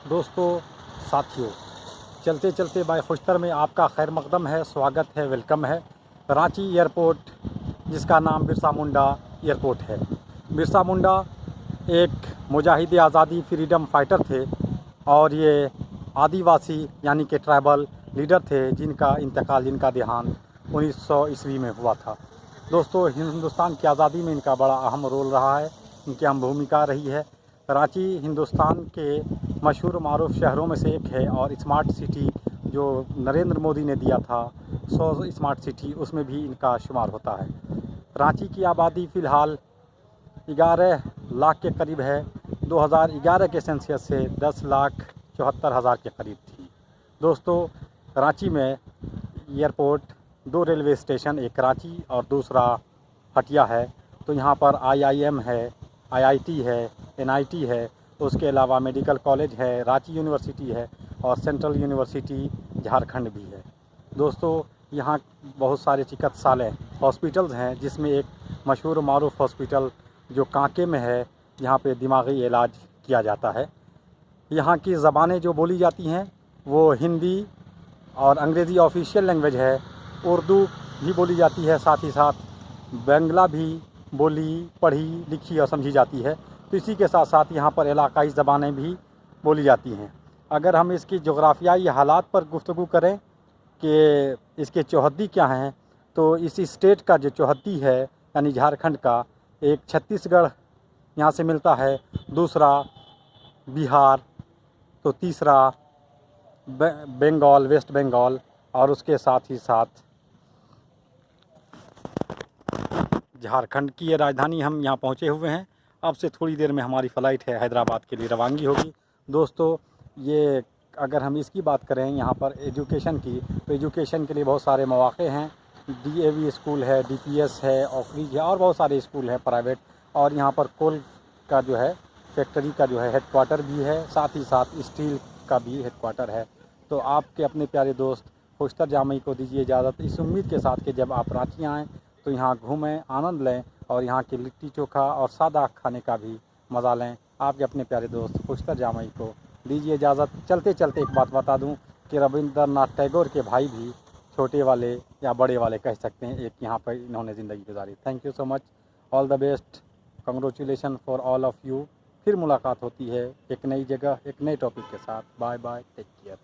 दोस्तों, साथियों, चलते चलते बाय खुश्तर में आपका खैर मकदम है, स्वागत है, वेलकम है। रांची एयरपोर्ट, जिसका नाम बिरसा मुंडा एयरपोर्ट है। बिरसा मुंडा एक मुजाहिद आज़ादी फ्रीडम फाइटर थे और ये आदिवासी यानी कि ट्राइबल लीडर थे जिनका देहांत 1900 ईस्वी में हुआ था। दोस्तों, हिंदुस्तान की आज़ादी में इनका बड़ा अहम रोल रहा है, इनकी अहम भूमिका रही है। कराची हिंदुस्तान के मशहूर मारूफ शहरों में से एक है और स्मार्ट सिटी जो नरेंद्र मोदी ने दिया था 100 स्मार्ट सिटी, उसमें भी इनका शुमार होता है। रांची की आबादी फ़िलहाल 11 लाख के करीब है। 2011 के सेंसस से 10,74,000 के करीब थी। दोस्तों, रांची में एयरपोर्ट, 2 रेलवे स्टेशन, एक कराची और दूसरा हटिया है। तो यहाँ पर IIM है, IIT है, NIT है, उसके अलावा मेडिकल कॉलेज है, रांची यूनिवर्सिटी है और सेंट्रल यूनिवर्सिटी झारखंड भी है। दोस्तों, यहाँ बहुत सारे चिकित्सालय हॉस्पिटल्स हैं, जिसमें एक मशहूर मारूफ हॉस्पिटल जो कांके में है, यहाँ पे दिमागी इलाज किया जाता है। यहाँ की ज़बानें जो बोली जाती हैं वो हिंदी और अंग्रेज़ी ऑफिशियल लैंग्वेज है, उर्दू भी बोली जाती है, साथ ही साथ बांग्ला भी बोली, पढ़ी, लिखी और समझी जाती है। तो इसी के साथ साथ यहाँ पर इलाकाई ज़बानें भी बोली जाती हैं। अगर हम इसकी जोग्राफियाई हालात पर गुफ्तगू करें कि इसके चौहद्दी क्या हैं, तो इस स्टेट का जो चौहद्दी है यानी झारखंड का, एक छत्तीसगढ़ यहाँ से मिलता है, दूसरा बिहार, तो तीसरा बंगाल, वेस्ट बंगाल, और उसके साथ ही साथ झारखंड की ये राजधानी। हम यहाँ पहुँचे हुए हैं। अब से थोड़ी देर में हमारी फ़्लाइट है, हैदराबाद के लिए रवानगी होगी। दोस्तों, ये अगर हम इसकी बात करें यहाँ पर एजुकेशन की, तो एजुकेशन के लिए बहुत सारे मौक़े हैं। DAV स्कूल है, DPS है, ऑकरिज है और बहुत सारे स्कूल हैं प्राइवेट। और यहाँ पर कोल का जो है फैक्ट्री का जो है हेडक्वार्टर भी है, साथ ही साथ स्टील का भी हेडक्वार्टर है। तो आपके अपने प्यारे दोस्त खुश्तर जामई को दीजिए इजाज़त, इस उम्मीद के साथ कि जब आप रांची आएँ तो यहाँ घूमें, आनंद लें और यहाँ की लिट्टी चोखा और सादा खाने का भी मज़ा लें। आपके अपने प्यारे दोस्त खुश्तर जामई को दीजिए इजाज़त। चलते चलते एक बात बता दूं कि रविंद्रनाथ टैगोर के भाई भी छोटे वाले या बड़े वाले कह सकते हैं, एक यहाँ पर इन्होंने ज़िंदगी गुजारी। Thank you so much, all the best, congratulation for all of you. फिर मुलाकात होती है एक नई जगह, एक नए टॉपिक के साथ। Bye bye, take care.